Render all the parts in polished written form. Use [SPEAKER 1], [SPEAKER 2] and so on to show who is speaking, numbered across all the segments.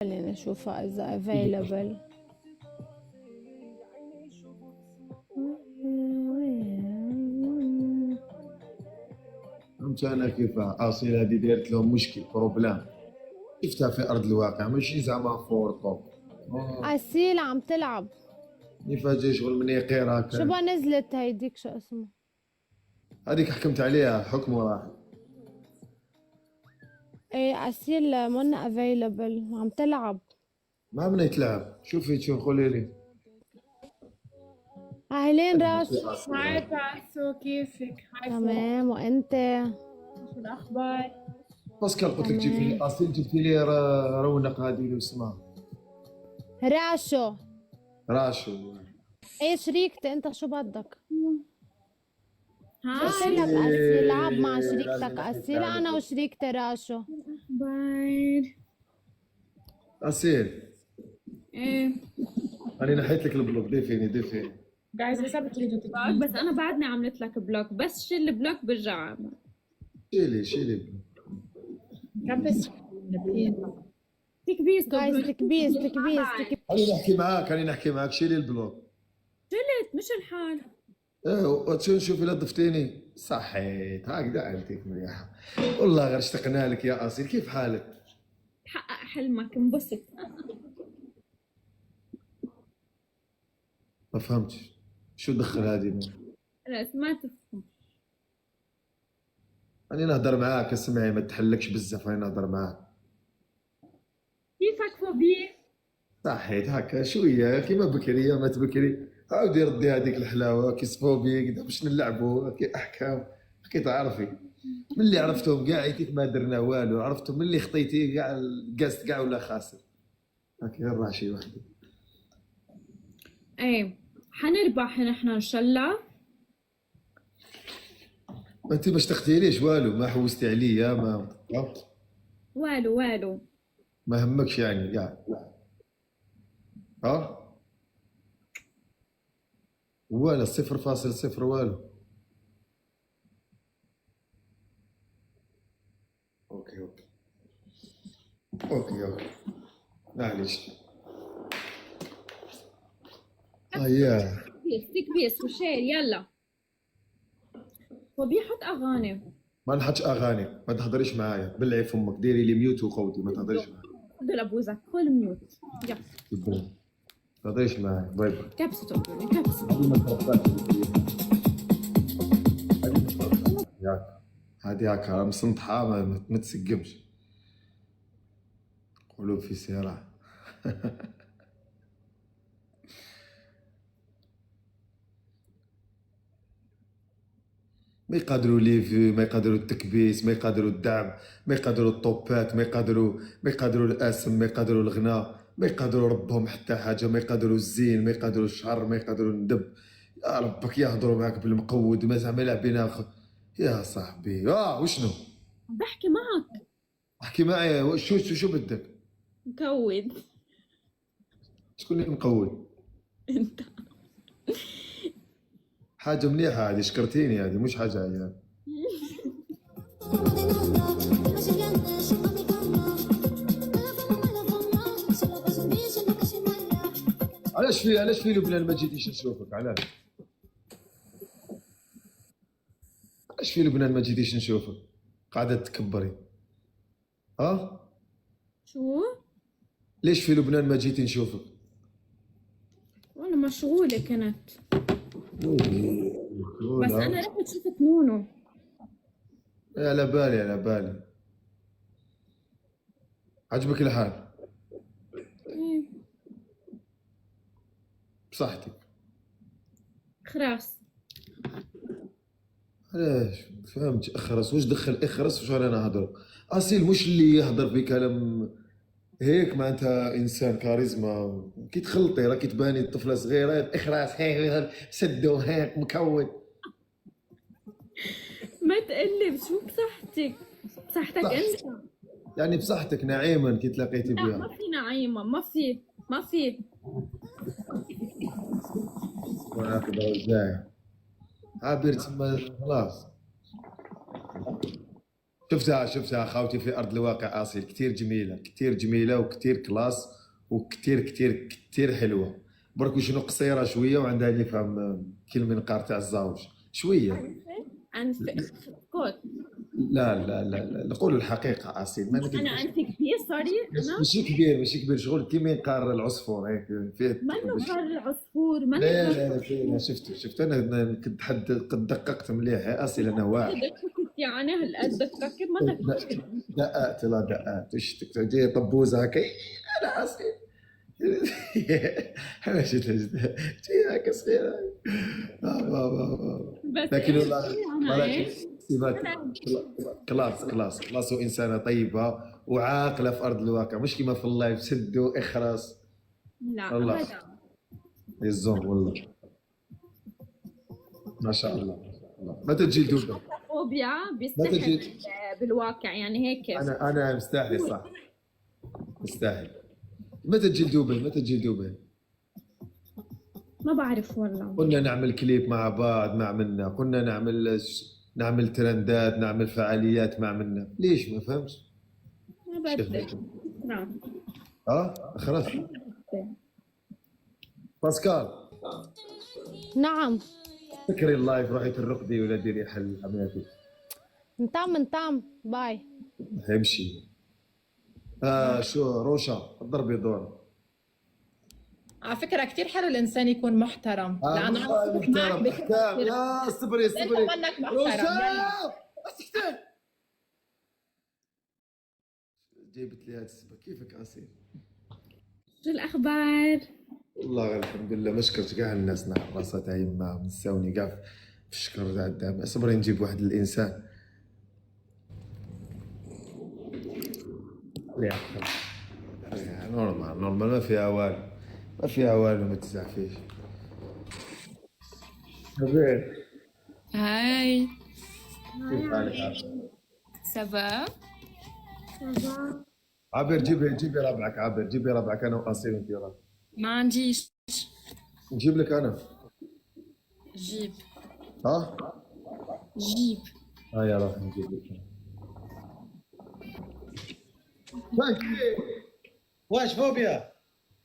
[SPEAKER 1] خلينا نشوفها إذا available.
[SPEAKER 2] فهمت انا كيف اصيل هذه دارت لهم مشكل بروبلام شفتها في ارض الواقع ماشي زعما فورطو
[SPEAKER 1] أسيل عم تلعب.
[SPEAKER 2] فجاه شغل من يقير
[SPEAKER 1] شو
[SPEAKER 2] هكا
[SPEAKER 1] بقى نزلت هيديك شو اسمها؟
[SPEAKER 2] هذيك حكمت عليها حكم وراح
[SPEAKER 1] ايه أسيل منا available عم تلعب.
[SPEAKER 2] ما بدنا يتلعب شوفي شو قولي لي
[SPEAKER 1] أهلين راس.
[SPEAKER 3] هاي باسو، كيفك؟ هاي فوق،
[SPEAKER 1] تمام وأنت؟
[SPEAKER 3] شو الأخبار؟
[SPEAKER 2] باسكال قلت لك جبتي لي اصيل جبتي لي رونق هذه اللي اسمها
[SPEAKER 1] راشو.
[SPEAKER 2] راشو
[SPEAKER 1] ايه شريكتي أنت شو بدك؟ قلت
[SPEAKER 3] هاي
[SPEAKER 1] لك أسيل لعب مع
[SPEAKER 2] لازم
[SPEAKER 1] شريكتك
[SPEAKER 2] نحكي
[SPEAKER 1] أسيل أنا
[SPEAKER 2] عليك.
[SPEAKER 1] وشريكتي راشو.
[SPEAKER 3] الأخبار؟
[SPEAKER 2] اصيل
[SPEAKER 3] إيه
[SPEAKER 2] انا نحيت لك البلوك ضيفيني
[SPEAKER 3] جايز لسه بتريدوا تبعت، بس أنا بعدني عملت لك بلوك، بس شيل البلوك برجع أعمل.
[SPEAKER 2] شيلي
[SPEAKER 3] كبس تكبيس
[SPEAKER 1] جايز تكبيس تكبيس تكبيس.
[SPEAKER 2] خليني نحكي معك شيلي البلوك
[SPEAKER 3] شلت مش الحال.
[SPEAKER 2] ايه وتشوف شوفي لا ضفتيني صحيت هكذا عيلتك مريحة والله غير اشتقنا لك يا اصيل كيف حالك؟
[SPEAKER 3] حقق حلمك انبسط.
[SPEAKER 2] ما فهمتش شو دخل هذه
[SPEAKER 3] خلاص ما تفهم.
[SPEAKER 2] أنا نهضر معاك اسمعي ما تحلكش بزاف أنا نهضر معاك
[SPEAKER 3] كيفك فوبي؟
[SPEAKER 2] صحيت هكا شوية كيما بكري ما تبكري عاودي ردي هذيك الحلاوة كيصفوا بي كدا باش نلعبوا كي أحكام كي تعرفي ملي عرفتهم كاع عيتيك ما درنا والو عرفتهم ملي خطيتي كاع الكاست كاع ولا خاسر هاكي غير راشي وحدي
[SPEAKER 3] ايه حنربح نحن ان شاء الله.
[SPEAKER 2] ما انت ما اشتقتيليش والو ما حوستي عليا ما
[SPEAKER 3] والو
[SPEAKER 2] ما همكش يعني كاع ها ولا 0.0 والو اوكي معليش يا
[SPEAKER 3] تكبيس وشير يلا. فوبي حط اغاني.
[SPEAKER 2] ما نحطش اغاني ما تهضريش معايا بلعي فمك ديري لي ميوت وخوتي ما تهضريش معايا
[SPEAKER 3] خذ لابوزك كل ميوت. يلا
[SPEAKER 2] ما تهضريش معايا باي باي
[SPEAKER 3] كبسة كبسة.
[SPEAKER 2] ياك هادي هاكا مسنطحة ما تسقمش قولوا في سيرة ما يقدروا ليفي ما يقدروا التكبيس ما يقدروا الدعم ما يقدروا الطوبات ما يقدروا الاسم ما يقدروا الغناء ما يقدروا ربهم حتى حاجه ما يقدروا الزين ما يقدروا الشهر ما يقدروا الندب يا ربك يهضروا معك بالمقود ما زعما لاعبين يا صاحبي وشنو
[SPEAKER 3] بحكي معك.
[SPEAKER 2] احكي معي شو بدك
[SPEAKER 3] مكود.
[SPEAKER 2] شكون اللي مقود
[SPEAKER 3] انت
[SPEAKER 2] حاجه مليحه هذه شكرتيني هذه مش حاجه عيان علاش في لبنان ما جيتيش نشوفك علاش في لبنان ما جيتيش نشوفك قاعده تكبري
[SPEAKER 3] شو؟
[SPEAKER 2] ليش في لبنان ما جيتي نشوفك
[SPEAKER 3] وانا مشغولة كنت، بس انا رحت شفت نونو.
[SPEAKER 2] على بالي عجبك الحال
[SPEAKER 3] ايه
[SPEAKER 2] بصحتك
[SPEAKER 3] خلاص.
[SPEAKER 2] علاش فهمت اخرس واش دخل اخرس واش انا نهضر اصيل مش اللي يهضر في كلام هيك معناتها انسان كاريزما كي تخلطي راكي تباني الطفله صغيره اخراس هيك سدو هيك مكود
[SPEAKER 3] ما تقلب شو بصحتك؟ بصحتك انت
[SPEAKER 2] يعني بصحتك نعيما كي تلاقيتي
[SPEAKER 3] لا،
[SPEAKER 2] بها
[SPEAKER 3] ما في نعيمة، ما في
[SPEAKER 2] وناخذ وزاي عابر تما خلاص شفتها خاوتي في ارض الواقع اصيل، كثير جميله كثير جميله وكثير كلاس وكثير كثير كثير حلوه. برك شنو قصيره شويه وعندها اللي فهم كي المنقار تاع الزاوج شويه.
[SPEAKER 3] أنف كوت.
[SPEAKER 2] لا نقولوا الحقيقه اصيل، ما
[SPEAKER 3] أنا
[SPEAKER 2] نكذبش.
[SPEAKER 3] أنف كبير سوري. أنا
[SPEAKER 2] ماشي كبير شغل كي منقار العصفور هيك فيه.
[SPEAKER 3] منو غار العصفور منو
[SPEAKER 2] لا
[SPEAKER 3] غار
[SPEAKER 2] لا لا شفت انا كنت حد قد دققت مليح يا اصيل انا واعي.
[SPEAKER 3] كنت يعني هالقد دققت ما دققت.
[SPEAKER 2] دققت وش جاي طبوزه هكا انا اصيل. انا شفت جاي هكا صغيره.
[SPEAKER 3] بس
[SPEAKER 2] لكن
[SPEAKER 3] إيش
[SPEAKER 2] والله
[SPEAKER 3] أنا
[SPEAKER 2] ولكن
[SPEAKER 3] إيش
[SPEAKER 2] سمات كلاس وانسانه طيبه وعاقله في ارض الواقع، مش كما في اللايف سد واخرس.
[SPEAKER 3] لا
[SPEAKER 2] الله.
[SPEAKER 3] أبدا.
[SPEAKER 2] الزوم والله ما شاء الله. ما تجي دبي.
[SPEAKER 3] فوبيا
[SPEAKER 2] ما
[SPEAKER 3] بيستحق
[SPEAKER 2] تجي.
[SPEAKER 3] بالواقع يعني هيك.
[SPEAKER 2] انا مستاهل صح، مستاهل. متى تجي دبي؟
[SPEAKER 3] ما بعرف والله.
[SPEAKER 2] كنا نعمل كليب مع بعض ما عملنا، كنا نعمل ترندات، نعمل فعاليات ما عملنا، ليش ما فهمش؟
[SPEAKER 3] ما بدي. نعم.
[SPEAKER 2] خلاص. باسكال
[SPEAKER 1] نعم.
[SPEAKER 2] فكري اللايف روحي الرقدي ولا ديري حل حماتي.
[SPEAKER 1] نتام باي.
[SPEAKER 2] امشي. شو روشا ضربي دور.
[SPEAKER 4] على فكرة كتير حلو الإنسان يكون محترم لأنه أنا صرت معك
[SPEAKER 2] محترم
[SPEAKER 4] بكل
[SPEAKER 2] احكام.
[SPEAKER 4] كتير.
[SPEAKER 2] لا صبري
[SPEAKER 4] أنت منك محترم
[SPEAKER 2] روشا
[SPEAKER 4] يلا.
[SPEAKER 2] اسكتي. جيبت لي هاد السبه. كيفك عسير؟
[SPEAKER 3] شو الأخبار؟
[SPEAKER 2] والله الحمد لله. ما شكرت كاع الناس نعم راسها تاع يما نساوني كاع في الشكر تاع الدعم. صبري نجيب واحد الانسان. نورمال ما فيها والو ما تزعفيش. حبيبي
[SPEAKER 5] هاي
[SPEAKER 2] كيف حالك عابر؟
[SPEAKER 5] سافا
[SPEAKER 2] عابر جيبي ربعك انا واصيل انت راه.
[SPEAKER 5] ما عنديش
[SPEAKER 2] نجيب لك انا.
[SPEAKER 5] جيب
[SPEAKER 2] ها
[SPEAKER 5] جيب
[SPEAKER 2] يا راح نجيب لك. فانكي
[SPEAKER 6] واش فوبيا؟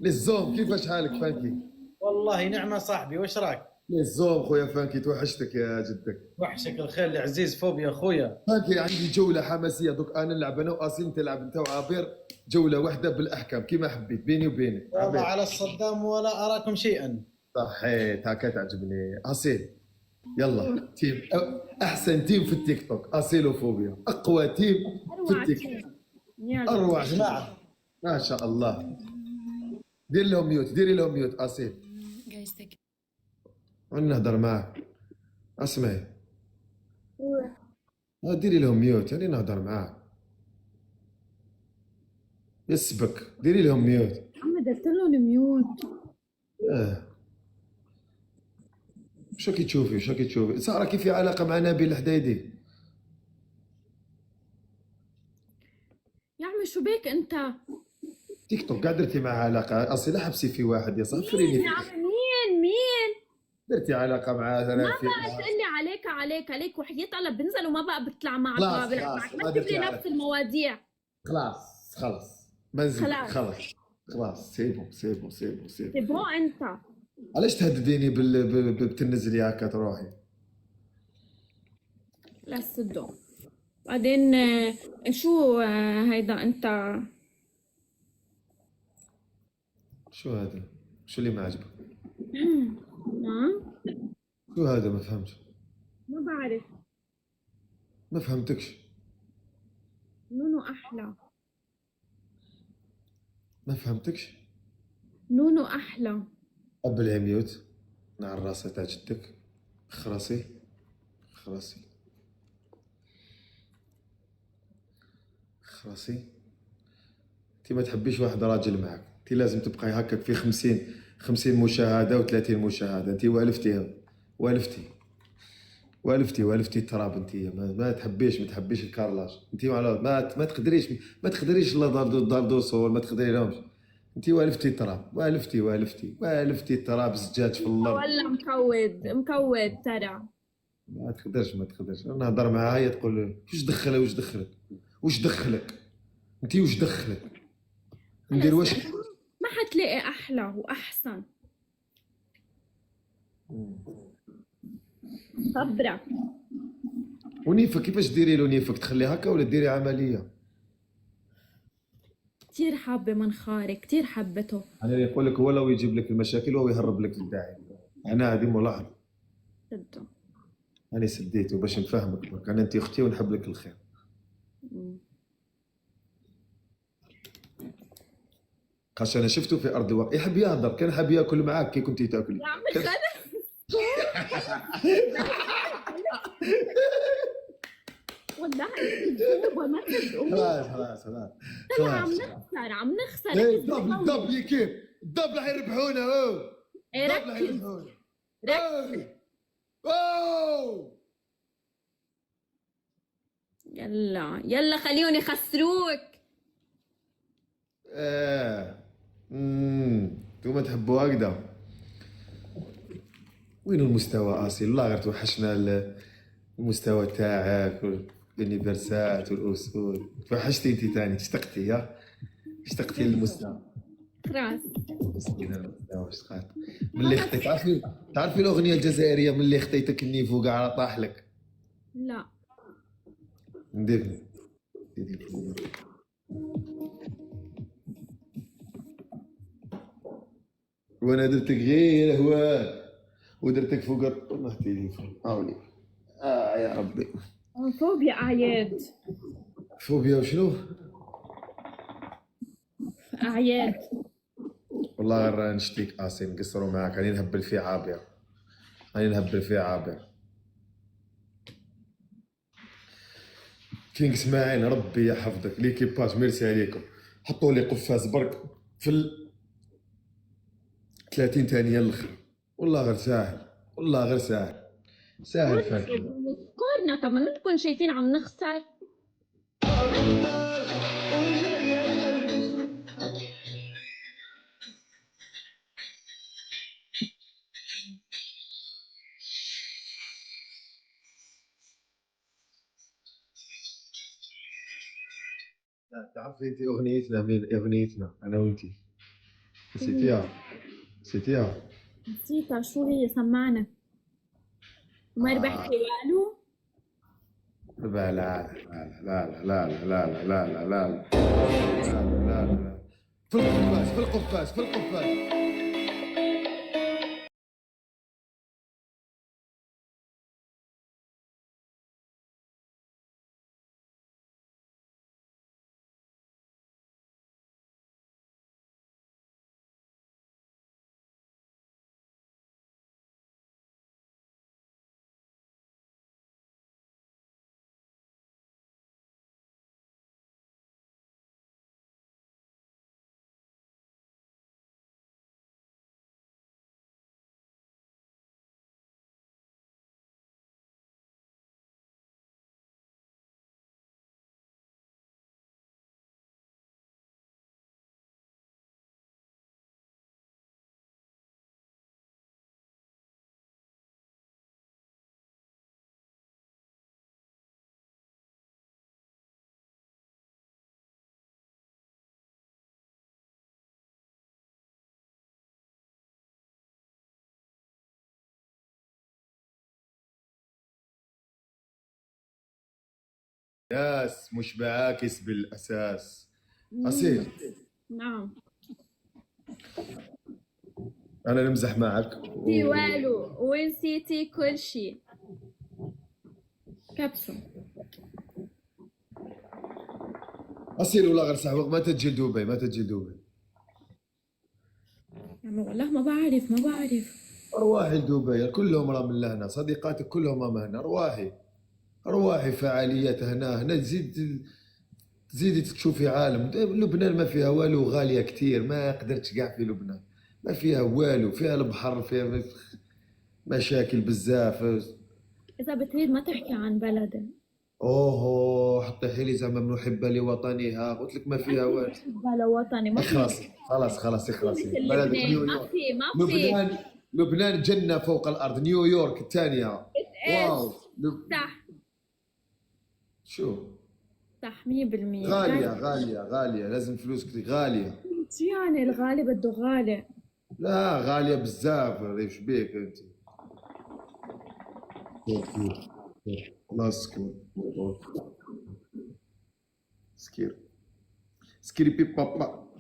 [SPEAKER 2] للزوم كيفاش حالك فانكي؟
[SPEAKER 6] والله نعمة صاحبي، واش راك؟
[SPEAKER 2] للزوم خويا فانكي توحشتك يا جدك.
[SPEAKER 6] وحشك الخير العزيز فوبيا خويا.
[SPEAKER 2] فانكي عندي جولة حماسية دوك انا نلعب انا واصيل تلعب انت وعابر جولة واحدة بالاحكام كيما حبيت بيني وبينك.
[SPEAKER 6] والله
[SPEAKER 2] عابر
[SPEAKER 6] على الصدام ولا اراكم شيئا.
[SPEAKER 2] صحيت هكا تعجبني. اصيل يلا تيم احسن تيم في التيك توك اصيل وفوبيا اقوى تيم في
[SPEAKER 3] أروع
[SPEAKER 2] التيك
[SPEAKER 3] شيء.
[SPEAKER 2] توك.
[SPEAKER 3] يلا.
[SPEAKER 2] اروع
[SPEAKER 6] جماعة
[SPEAKER 2] ما شاء الله. ديري لهم ميوت اصيل
[SPEAKER 5] جايزتك
[SPEAKER 2] ونهضر معاك. اسمعي ديري لهم ميوت يعني نهضر معاك. يسبك ديري لهم ميوت.
[SPEAKER 3] محمد درت لهم ميوت.
[SPEAKER 2] شو كي تشوفي ساره كيف في علاقه مع نبيل الحديدي؟
[SPEAKER 3] يا عمي شو بيك أنت؟
[SPEAKER 2] تيك توك قاعد درتي معها علاقه اصيل حبسي في واحد يا صاحبي فريني
[SPEAKER 3] مين يا عمي مين؟
[SPEAKER 2] درتي علاقه معها
[SPEAKER 3] ما
[SPEAKER 2] انا
[SPEAKER 3] بقى تقول لي عليك وحياة الله بنزل وما بقى بطلع معك
[SPEAKER 2] خلاص،
[SPEAKER 3] بلعب
[SPEAKER 2] خلاص،
[SPEAKER 3] معك
[SPEAKER 2] ما
[SPEAKER 3] ما تجيب
[SPEAKER 2] درتي
[SPEAKER 3] لي
[SPEAKER 2] على-
[SPEAKER 3] نفس المواضيع.
[SPEAKER 2] خلاص منزل
[SPEAKER 3] خلاص.
[SPEAKER 2] خلاص سيبو
[SPEAKER 3] تبغوا أنت.
[SPEAKER 2] علاش تهدديني بتنزلي هكا تروحي؟
[SPEAKER 3] لا صدق. بعدين شو هيدا أنت
[SPEAKER 2] شو هذا؟ شو اللي ما عجبك؟
[SPEAKER 3] ها؟
[SPEAKER 2] شو هذا ما فهمتش.
[SPEAKER 3] ما بعرف.
[SPEAKER 2] ما فهمتكش.
[SPEAKER 3] نونو أحلى.
[SPEAKER 2] ما فهمتكش.
[SPEAKER 3] نونو أحلى.
[SPEAKER 2] قبل ميوت مع الراسة تاع جدك. خراسي انت ما تحبيش واحد راجل معك، انت لازم تبقاي هكاك في 50 مشاهدة و30 مشاهدة. انت والفتي التراب. انت ما تحبيش الكارلاج. انت ما تقدريش لا دار صور ما تقدري لهمش. انت والفتي التراب والفتي التراب زجاج في الارض.
[SPEAKER 3] ولا مكود ترى.
[SPEAKER 2] ما تقدرش ما تقدرش، انا نهضر معاها هي تقول واش دخلها واش دخلك واش دخلك انت واش دخلك ندير واش.
[SPEAKER 3] ما حتلاقي احلى واحسن. صبرة.
[SPEAKER 2] ونيفا كيفاش ديري له نيفك؟ تخلي هكا ولا ديري عمليه؟
[SPEAKER 3] كتير حابة منخاري، كتير حبته.
[SPEAKER 2] انا يقول لك هو لو يجيب لك المشاكل وهو يهرب لك الداعي. انا هذه ملاحظه
[SPEAKER 3] صدق.
[SPEAKER 2] انا سديته باش نفهمك برك، انا انت اختي ونحب لك الخير. خاص انا شفته في ارض الواقع يحب يهضر، كان حاب ياكل معاك كي كنتي تاكلي.
[SPEAKER 3] يا عمي خلص. والله ما تصدقوا.
[SPEAKER 2] خلاص
[SPEAKER 3] عم نخسر عم نخسر.
[SPEAKER 2] ايه الدبل كيف الدبل حيربحونا هو الدبل حيربحونا. اوه
[SPEAKER 3] يلا خليهم يخسروك.
[SPEAKER 2] انتوما تحبوا هكذا. وين المستوى اصيل؟ والله غير توحشنا المستوى تاعك والانيفرسات والاسود. توحشتي انت تاني، اشتقتي للمستوى.
[SPEAKER 3] خلاص
[SPEAKER 2] مسكينه المستوى اشتقت ملي خطيت. تعرفي الاغنيه الجزائريه ملي خطيتك النيفو كاع طاح لك؟
[SPEAKER 3] لا
[SPEAKER 2] ندير وانا درتك غير هواك ودرتك فوق التليفون. عاوني يا ربي.
[SPEAKER 3] فوبيا اعياد.
[SPEAKER 2] فوبيا وشنو؟
[SPEAKER 3] اعياد.
[SPEAKER 2] والله غير نشتيك اسي نقصروا معاك. راني نهبل في عابر. كينغ اسماعيل ربي يحفظك. ليكيباج ميرسي عليكم. حطوا لي قفاز برك في 30 ثانيه الاخر. والله غير ساهل فاك.
[SPEAKER 3] اذكرنا طب ما نكون شايفين عم نخسر.
[SPEAKER 2] تعرفي انت اغنيتنا مين؟ اغنيتنا انا وانتي نسيتيها؟
[SPEAKER 3] نسيتها. شو هي؟ سمعنا. وما ربحتي والو؟
[SPEAKER 2] لا لا في القفاز ناس مش بعاكس بالاساس. اصيل
[SPEAKER 3] نعم.
[SPEAKER 2] انا نمزح معك
[SPEAKER 3] في والو ونسيتي كل شيء. كبسه.
[SPEAKER 2] اصيل والله غير صاحبك ما تجي لدبي
[SPEAKER 3] يعني والله ما بعرف.
[SPEAKER 2] ارواحي لدبي كلهم راه من لهنا، صديقاتك كلهم راه من هنا. ارواحي فعاليات هنا تزيدي تشوفي عالم. لبنان ما فيها والو، غاليه كتير، ما قدرتش كاع في لبنان ما فيها والو. فيها البحر، فيها مشاكل بزاف.
[SPEAKER 3] اذا بتريد ما تحكي عن بلدك.
[SPEAKER 2] اوه حطي لي زعما من محبه لوطنها، قلت لك ما فيها والو.
[SPEAKER 3] بلا وطني ما في.
[SPEAKER 2] خلاص اخلصي.
[SPEAKER 3] بلد ما في.
[SPEAKER 2] لبنان جنه فوق الارض. نيويورك الثانيه. واو
[SPEAKER 3] صح
[SPEAKER 2] شو؟
[SPEAKER 3] صح 100%.
[SPEAKER 2] غالية غالية غالية، لازم فلوس كتير غالية.
[SPEAKER 3] شو يعني الغالي بده غالي؟
[SPEAKER 2] لا غالية بزاف، ايش بيك انت؟ الله سكون سكير سكيري بي بابا.